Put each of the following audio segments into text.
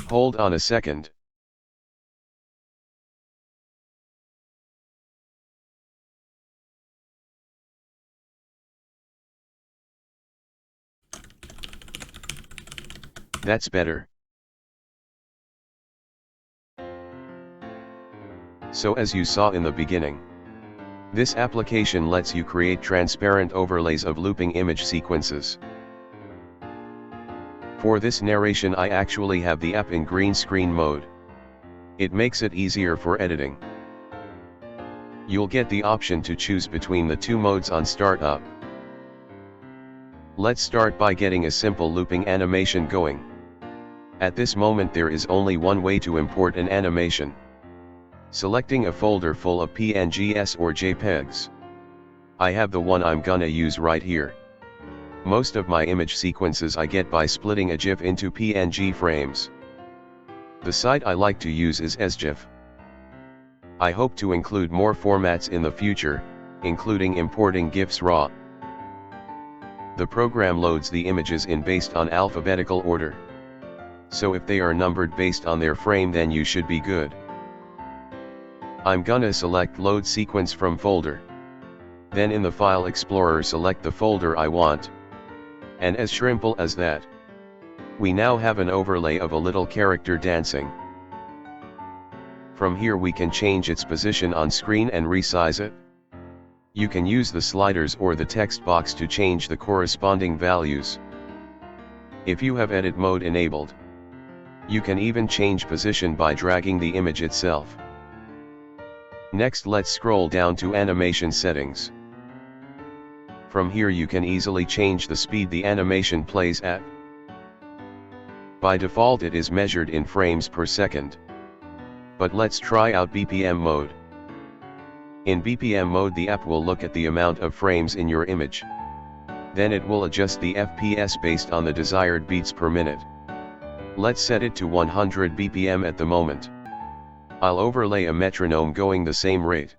Hold on a second. That's better. So as you saw in the beginning, this application lets you create transparent overlays of looping image sequences. For this narration I actually have the app in green screen mode. It makes it easier for editing. You'll get the option to choose between the two modes on startup. Let's start by getting a simple looping animation going. At this moment there is only one way to import an animation. Selecting a folder full of PNGs or JPEGs. I have the one I'm gonna use right here. Most of my image sequences I get by splitting a GIF into PNG frames. The site I like to use is sgif. I hope to include more formats in the future, including importing GIFs raw. The program loads the images in based on alphabetical order. So if they are numbered based on their frame then you should be good. I'm gonna select load sequence from folder. Then in the file explorer select the folder I want. And as simple as that. We now have an overlay of a little character dancing. From here we can change its position on screen and resize it. You can use the sliders or the text box to change the corresponding values. If you have edit mode enabled, you can even change position by dragging the image itself. Next let's scroll down to animation settings. From here you can easily change the speed the animation plays at. By default it is measured in frames per second. But let's try out BPM mode. In BPM mode the app will look at the amount of frames in your image. Then it will adjust the FPS based on the desired beats per minute. Let's set it to 100 BPM at the moment. I'll overlay a metronome going the same rate.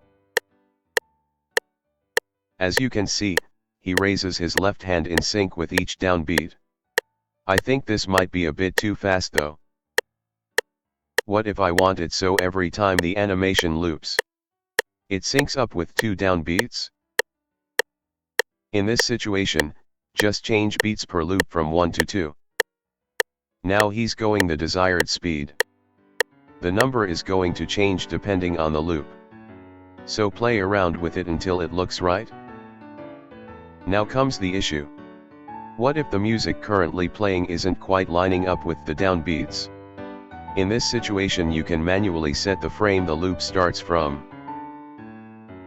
As you can see, he raises his left hand in sync with each downbeat. I think this might be a bit too fast though. What if I want it so every time the animation loops, it syncs up with 2 downbeats? In this situation, just change beats per loop from 1 to 2. Now he's going the desired speed. The number is going to change depending on the loop. So play around with it until it looks right. Now comes the issue. What if the music currently playing isn't quite lining up with the downbeats? In this situation you can manually set the frame the loop starts from.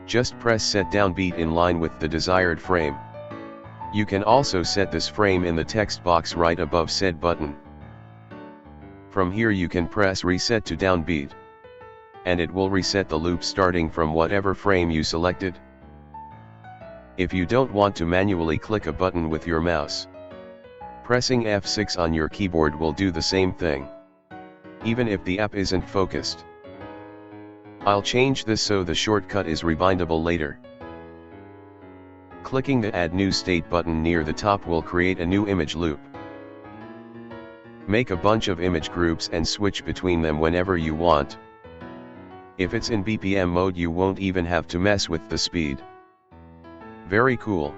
Just press set downbeat in line with the desired frame. You can also set this frame in the text box right above said button. From here you can press reset to downbeat. And it will reset the loop starting from whatever frame you selected. If you don't want to manually click a button with your mouse, pressing F6 on your keyboard will do the same thing, even if the app isn't focused. I'll change this so the shortcut is rebindable later. Clicking the Add New State button near the top will create a new image loop. Make a bunch of image groups and switch between them whenever you want. If it's in BPM mode you won't even have to mess with the speed. Very cool.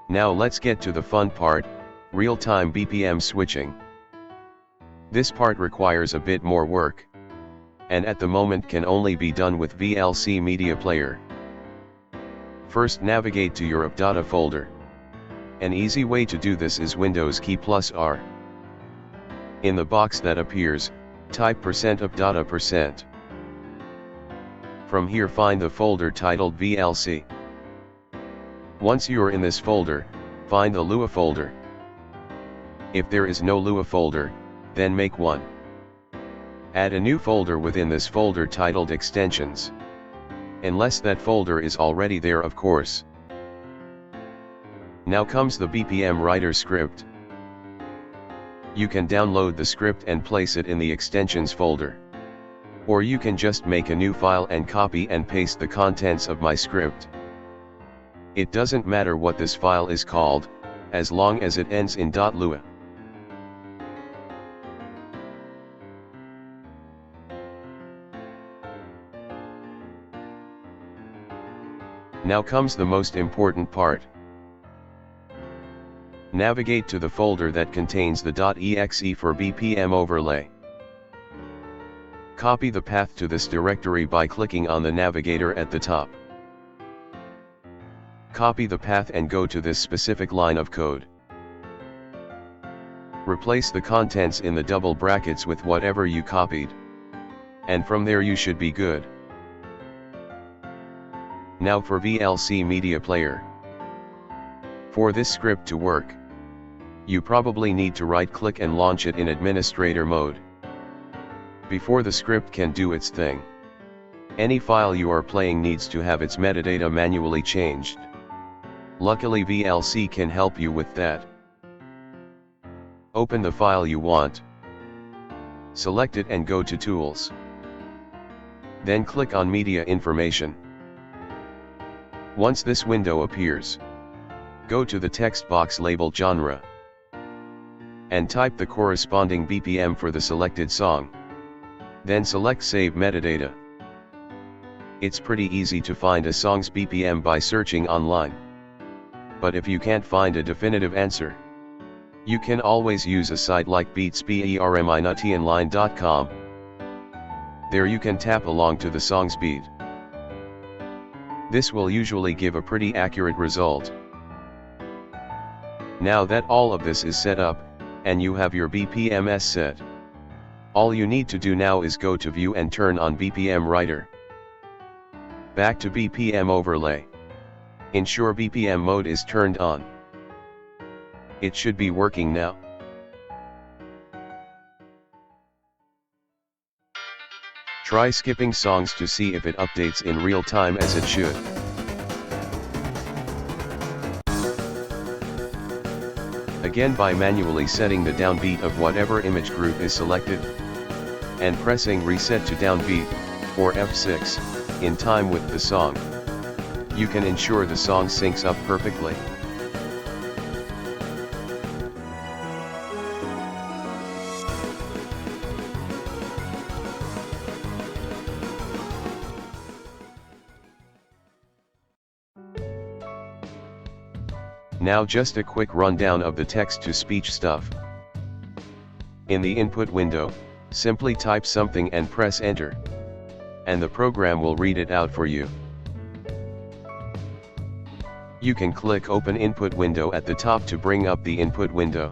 Now let's get to the fun part, real-time BPM switching. This part requires a bit more work, and at the moment can only be done with VLC Media Player. First navigate to your app.data folder. An easy way to do this is Windows key plus R. In the box that appears, type %app.data%. From here find the folder titled VLC. Once you're in this folder, find the Lua folder. If there is no Lua folder, then make one. Add a new folder within this folder titled Extensions. Unless that folder is already there, of course. Now comes the BPM Writer script. You can download the script and place it in the Extensions folder. Or you can just make a new file and copy and paste the contents of my script. It doesn't matter what this file is called, as long as it ends in .lua. Now comes the most important part. Navigate to the folder that contains the .exe for BPMOverlay. Copy the path to this directory by clicking on the navigator at the top. Copy the path and go to this specific line of code. Replace the contents in the double brackets with whatever you copied. And from there you should be good. Now for VLC Media Player. For this script to work, you probably need to right-click and launch it in administrator mode. Before the script can do its thing, any file you are playing needs to have its metadata manually changed. Luckily VLC can help you with that. Open the file you want. Select it and go to Tools. Then click on Media Information. Once this window appears, go to the text box labeled Genre and type the corresponding BPM for the selected song. Then select Save Metadata. It's pretty easy to find a song's BPM by searching online. But if you can't find a definitive answer, you can always use a site like beatsperminuttionline.com. There you can tap along to the song's beat. This will usually give a pretty accurate result. Now that all of this is set up, and you have your BPMs set, all you need to do now is go to View and turn on BPM Writer. Back to BPMOverlay. Ensure BPM mode is turned on. It should be working now. Try skipping songs to see if it updates in real time as it should. Again, by manually setting the downbeat of whatever image group is selected, and pressing Reset to Downbeat, or F6, in time with the song, you can ensure the song syncs up perfectly. Now just a quick rundown of the text-to-speech stuff. In the input window, simply type something and press enter, and the program will read it out for you. You can click Open Input Window at the top to bring up the input window.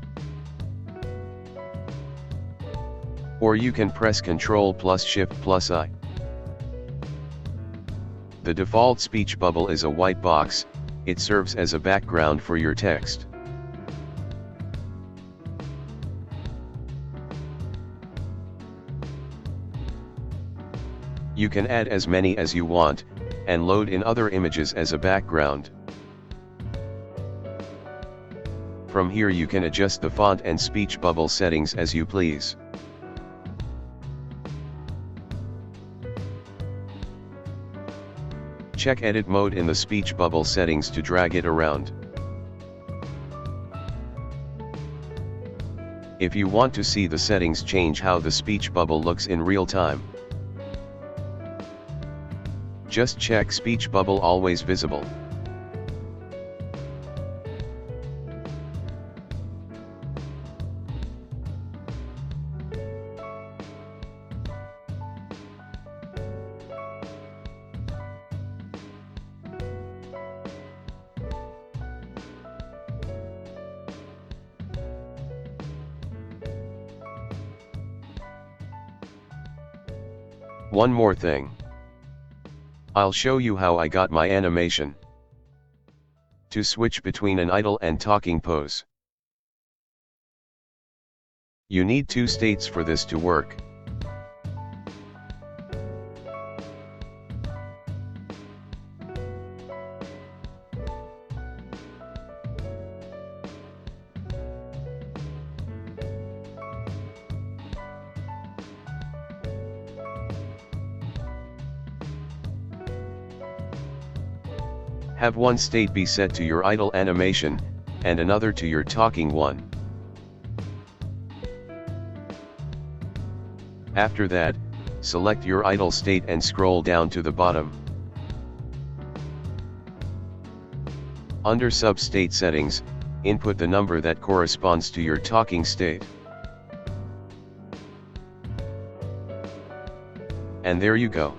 Or you can press Ctrl+Shift+I. The default speech bubble is a white box. It serves as a background for your text. You can add as many as you want, and load in other images as a background. From here you can adjust the font and speech bubble settings as you please. Check Edit Mode in the speech bubble settings to drag it around. If you want to see the settings change how the speech bubble looks in real time, just check Speech Bubble Always Visible. One more thing. I'll show you how I got my animation to switch between an idle and talking pose. You need two states for this to work. Have one state be set to your idle animation, and another to your talking one. After that, select your idle state and scroll down to the bottom. Under Sub-State Settings, input the number that corresponds to your talking state. And there you go.